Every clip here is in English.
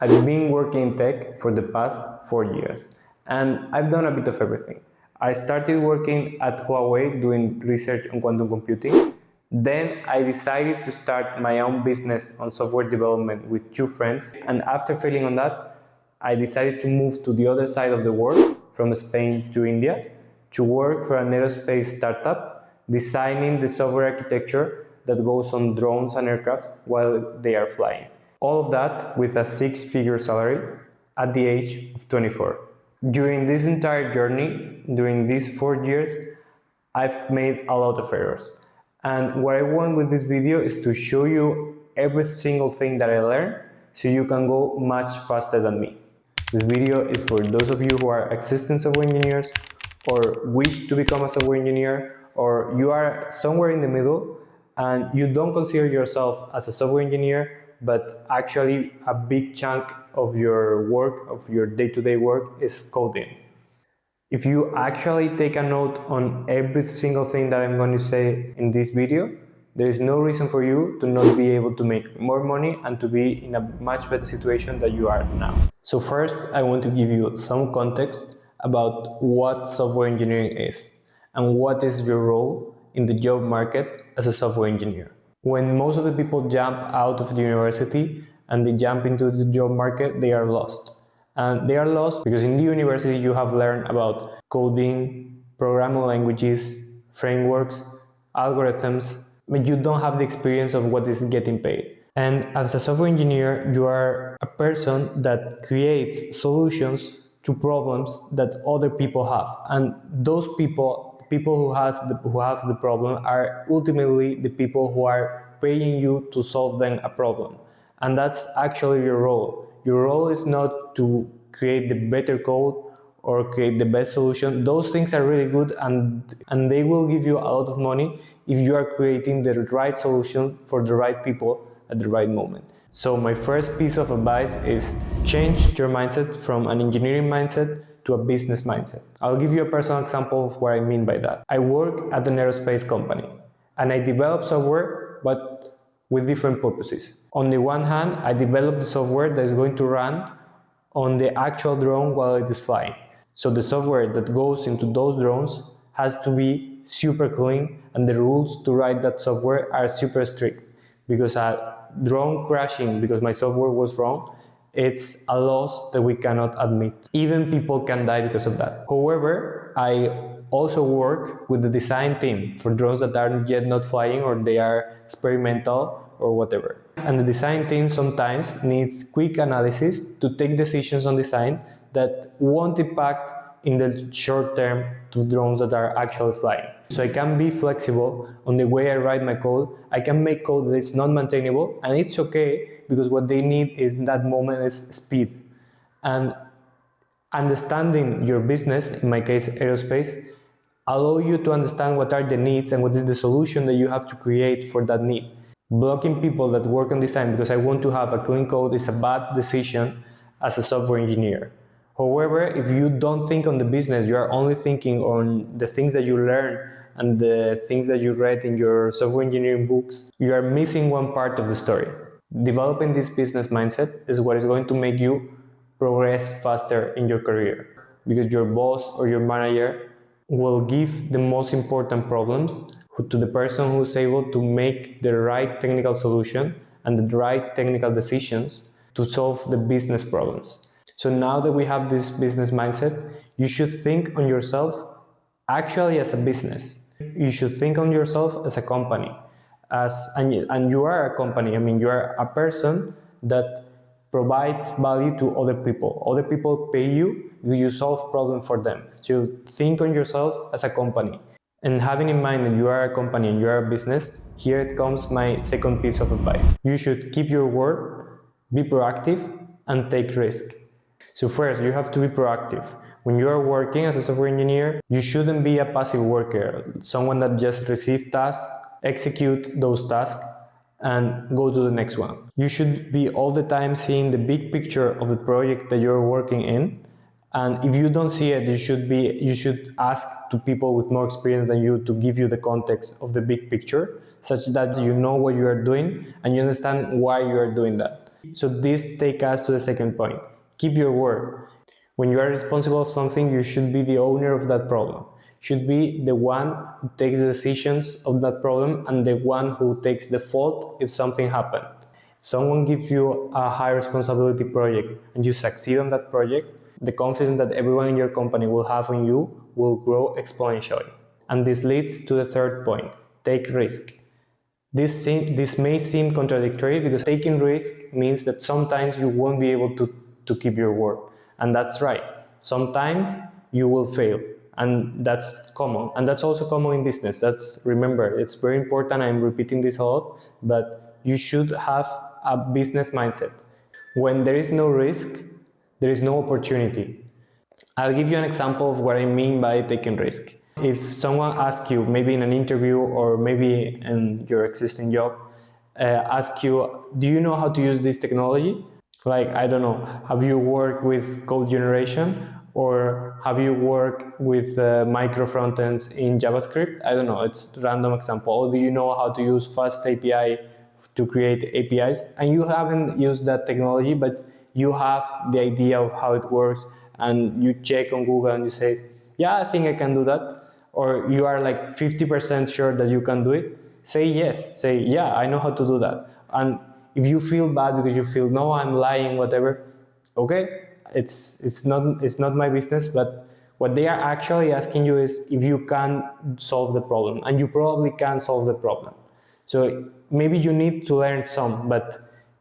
I've been working in tech for the past 4 years, and I've done a bit of everything. I started working at Huawei doing research on quantum computing. Then I decided to start my own business on software development with two friends, and after failing on that, I decided to move to the other side of the world, from Spain to India, to work for an aerospace startup designing the software architecture that goes on drones and aircrafts while they are flying. All of that with a six-figure salary at the age of 24. During this entire journey, during these 4 years, I've made a lot of errors. And what I want with this video is to show you every single thing that I learned so you can go much faster than me. This video is for those of you who are existing software engineers or wish to become a software engineer, or you are somewhere in the middle and you don't consider yourself as a software engineer, but actually a big chunk of your work, of your day-to-day work, is coding. If you actually take a note on every single thing that I'm going to say in this video, there is no reason for you to not be able to make more money and to be in a much better situation than you are now. So first, I want to give you some context about what software engineering is and what is your role in the job market as a software engineer. When most of the people jump out of the university and they jump into the job market, they are lost. And they are lost because in the university you have learned about coding, programming languages, frameworks, algorithms, but you don't have the experience of what is getting paid. And as a software engineer, you are a person that creates solutions to problems that other people have. And those people who have the problem are ultimately the people who are paying you to solve them a problem. And that's actually your role. Your role is not to create the better code or create the best solution. Those things are really good and they will give you a lot of money if you are creating the right solution for the right people at the right moment. So my first piece of advice is change your mindset from an engineering mindset to a business mindset. I'll give you a personal example of what I mean by that. I work at an aerospace company and I develop software, but with different purposes. On the one hand, I develop the software that is going to run on the actual drone while it is flying. So the software that goes into those drones has to be super clean, and the rules to write that software are super strict, because a drone crashing because my software was wrong, it's a loss that we cannot admit. Even people can die because of that. However, I also work with the design team for drones that are yet not flying or they are experimental or whatever. And the design team sometimes needs quick analysis to take decisions on design that won't impact in the short term to drones that are actually flying. So I can be flexible on the way I write my code. I can make code that is not maintainable, and it's okay, because what they need is in that moment is speed. And understanding your business, in my case aerospace, allow you to understand what are the needs and what is the solution that you have to create for that need. Blocking people that work on design because I want to have a clean code is a bad decision as a software engineer. However, if you don't think on the business, you are only thinking on the things that you learn and the things that you read in your software engineering books, you are missing one part of the story. Developing this business mindset is what is going to make you progress faster in your career, because your boss or your manager will give the most important problems to the person who is able to make the right technical solution and the right technical decisions to solve the business problems. So now that we have this business mindset, you should think on yourself actually as a business. You should think on yourself as a company. And you are a company. I mean, you are a person that provides value to other people. Other people pay you because you solve problems for them. So think on yourself as a company. And having in mind that you are a company and you are a business, here comes my second piece of advice. You should keep your word, be proactive, and take risk. So first, you have to be proactive. When you are working as a software engineer, you shouldn't be a passive worker, someone that just receives tasks, execute those tasks, and go to the next one. You should be all the time seeing the big picture of the project that you're working in. And if you don't see it, you should ask to people with more experience than you to give you the context of the big picture, such that you know what you are doing and you understand why you are doing that. So this takes us to the second point. Keep your word. When you are responsible for something, you should be the owner of that problem. Should be the one who takes the decisions of that problem and the one who takes the fault if something happened. If someone gives you a high responsibility project and you succeed on that project, the confidence that everyone in your company will have in you will grow exponentially. And this leads to the third point: take risk. This may seem contradictory because taking risk means that sometimes you won't be able to keep your word. And that's right. Sometimes you will fail. And that's common. And that's also common in business. Remember, it's very important. I'm repeating this a lot, but you should have a business mindset. When there is no risk, there is no opportunity. I'll give you an example of what I mean by taking risk. If someone asks you, maybe in an interview or maybe in your existing job, ask you, do you know how to use this technology? Like, I don't know, have you worked with code generation or have you worked with micro frontends in JavaScript? I don't know, it's a random example. Or do you know how to use Fast API to create APIs? And you haven't used that technology, but you have the idea of how it works and you check on Google and you say, yeah, I think I can do that. Or you are like 50% sure that you can do it. Say yes, say, yeah, I know how to do that. And if you feel bad because you feel, no, I'm lying, whatever, okay, it's not my business, but what they are actually asking you is if you can solve the problem, and you probably can solve the problem. So maybe you need to learn some, but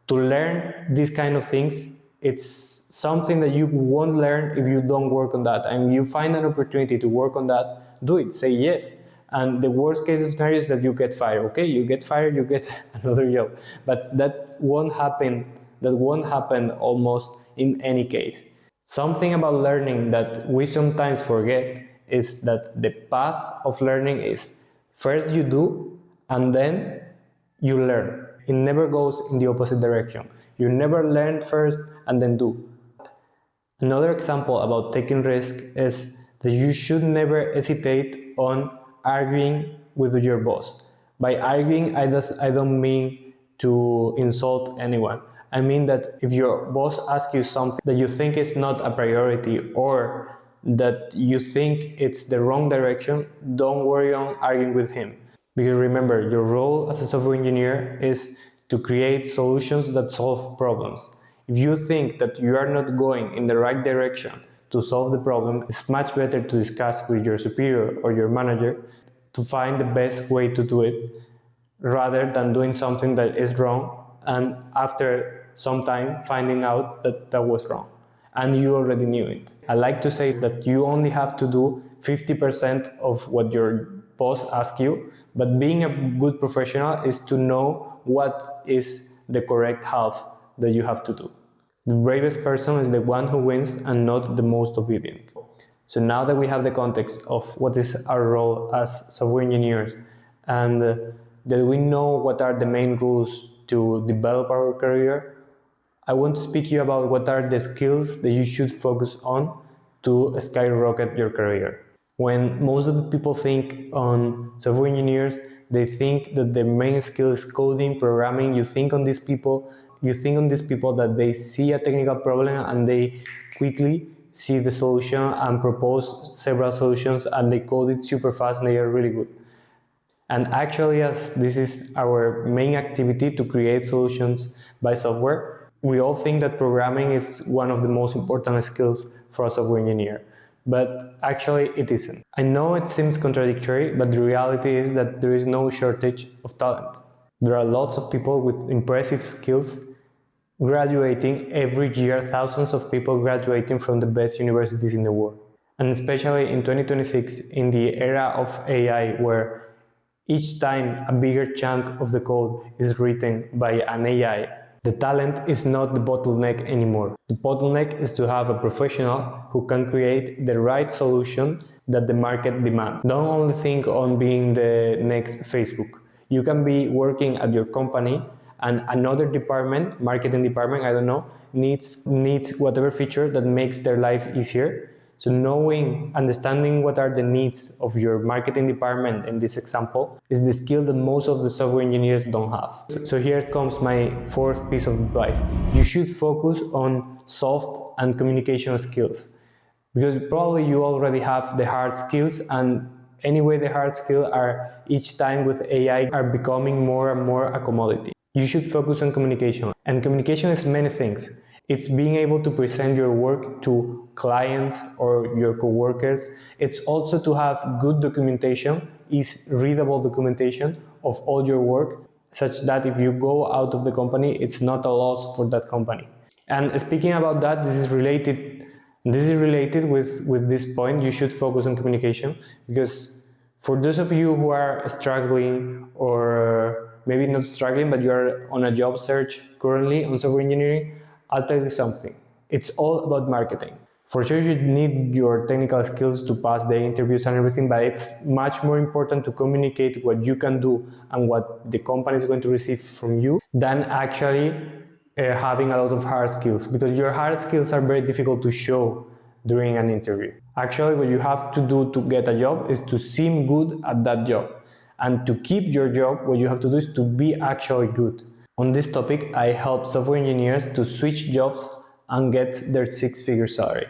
to learn these kind of things, it's something that you won't learn if you don't work on that. And you find an opportunity to work on that, do it, say yes. And the worst case scenario is that you get fired. Okay, you get fired, you get another job. But that won't happen. That won't happen almost in any case. Something about learning that we sometimes forget is that the path of learning is first you do and then you learn. It never goes in the opposite direction. You never learn first and then do. Another example about taking risk is that you should never hesitate on arguing with your boss. By arguing, I don't mean to insult anyone. I mean that if your boss asks you something that you think is not a priority or that you think it's the wrong direction, don't worry on arguing with him. Because remember, your role as a software engineer is to create solutions that solve problems. If you think that you are not going in the right direction to solve the problem, it's much better to discuss with your superior or your manager to find the best way to do it rather than doing something that is wrong and after some time finding out that that was wrong and you already knew it. I like to say that you only have to do 50% of what your boss asks you, but being a good professional is to know what is the correct half that you have to do. The bravest person is the one who wins and not the most obedient. So now that we have the context of what is our role as software engineers and that we know what are the main rules to develop our career, I want to speak to you about what are the skills that you should focus on to skyrocket your career. When most of the people think on software engineers, they think that the main skill is coding, programming. You think on these people that they see a technical problem and they quickly see the solution and propose several solutions and they code it super fast and they are really good. And actually, as this is our main activity to create solutions by software, we all think that programming is one of the most important skills for a software engineer. But actually it isn't. I know it seems contradictory, but the reality is that there is no shortage of talent. There are lots of people with impressive skills graduating every year, thousands of people graduating from the best universities in the world. And especially in 2026, in the era of AI, where each time a bigger chunk of the code is written by an AI, the talent is not the bottleneck anymore. The bottleneck is to have a professional who can create the right solution that the market demands. Don't only think on being the next Facebook. You can be working at your company and another marketing department, I don't know, needs whatever feature that makes their life easier. So understanding what are the needs of your marketing department in this example is the skill that most of the software engineers don't have. So here comes my fourth piece of advice. You should focus on soft and communication skills, because probably you already have the hard skills, and anyway the hard skills are each time with AI are becoming more and more a commodity. You should focus on communication, and communication is many things. It's being able to present your work to clients or your coworkers. It's also to have good documentation, is readable documentation of all your work, such that if you go out of the company, it's not a loss for that company. And speaking about that, this is related with this point. You should focus on communication, because for those of you who are struggling, or maybe not struggling, but you are on a job search currently on software engineering, I'll tell you something. It's all about marketing. For sure, you need your technical skills to pass the interviews and everything, but it's much more important to communicate what you can do and what the company is going to receive from you than actually having a lot of hard skills, because your hard skills are very difficult to show during an interview. Actually, what you have to do to get a job is to seem good at that job. And to keep your job, what you have to do is to be actually good. On this topic, I help software engineers to switch jobs and get their six-figure salary.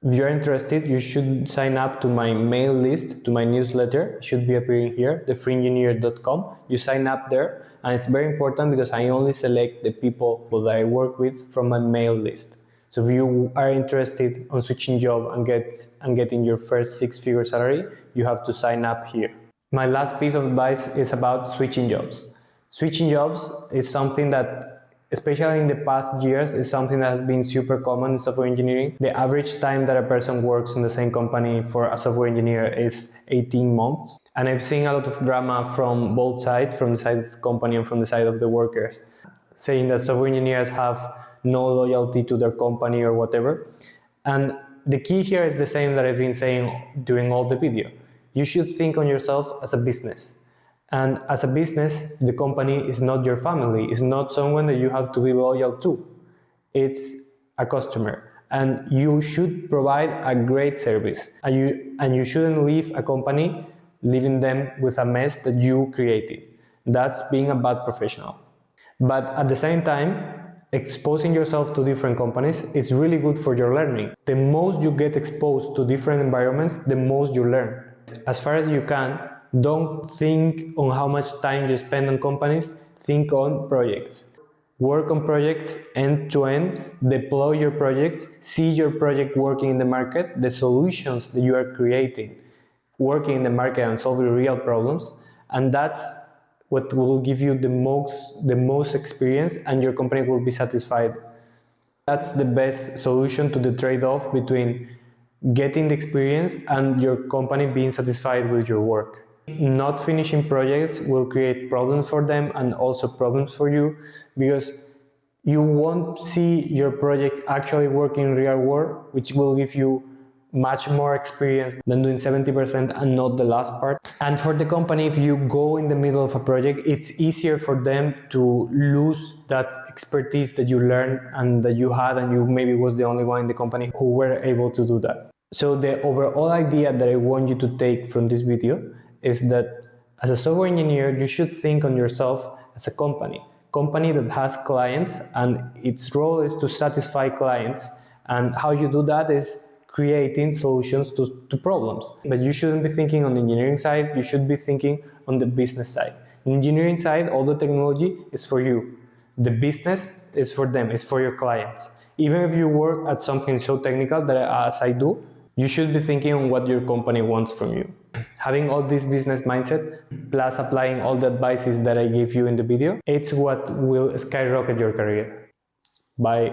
If you're interested, you should sign up to my mail list, to my newsletter. It should be appearing here, thefreeengineer.com. You sign up there, and it's very important because I only select the people that I work with from my mail list. So if you are interested on switching job and getting your first six-figure salary, you have to sign up here. My last piece of advice is about switching jobs. Switching jobs is something that, especially in the past years, is something that has been super common in software engineering. The average time that a person works in the same company for a software engineer is 18 months. And I've seen a lot of drama from both sides, from the side of the company and from the side of the workers, saying that software engineers have no loyalty to their company or whatever. And the key here is the same that I've been saying during all the video. You should think on yourself as a business. And as a business, the company is not your family. It's not someone that you have to be loyal to. It's a customer. And you should provide a great service. And you shouldn't leave a company leaving them with a mess that you created. That's being a bad professional. But at the same time, exposing yourself to different companies is really good for your learning. The most you get exposed to different environments, the most you learn. As far as you can, don't think on how much time you spend on companies, think on projects. Work on projects end to end, deploy your project, see your project working in the market, the solutions that you are creating, working in the market and solving real problems, and that's what will give you the most experience, and your company will be satisfied. That's the best solution to the trade-off between getting the experience and your company being satisfied with your work. Not finishing projects will create problems for them and also problems for you, because you won't see your project actually working in real world, which will give you much more experience than doing 70% and not the last part. And for the company, if you go in the middle of a project, it's easier for them to lose that expertise that you learned and that you had, and you maybe was the only one in the company who were able to do that. So the overall idea that I want you to take from this video is that as a software engineer, you should think on yourself as a company that has clients, and its role is to satisfy clients. And how you do that is creating solutions to problems. But you shouldn't be thinking on the engineering side, you should be thinking on the business side. The engineering side, all the technology is for you. The business is for them, it's for your clients. Even if you work at something so technical that as I do, you should be thinking on what your company wants from you. Having all this business mindset, plus applying all the advices that I gave you in the video, it's what will skyrocket your career. Bye.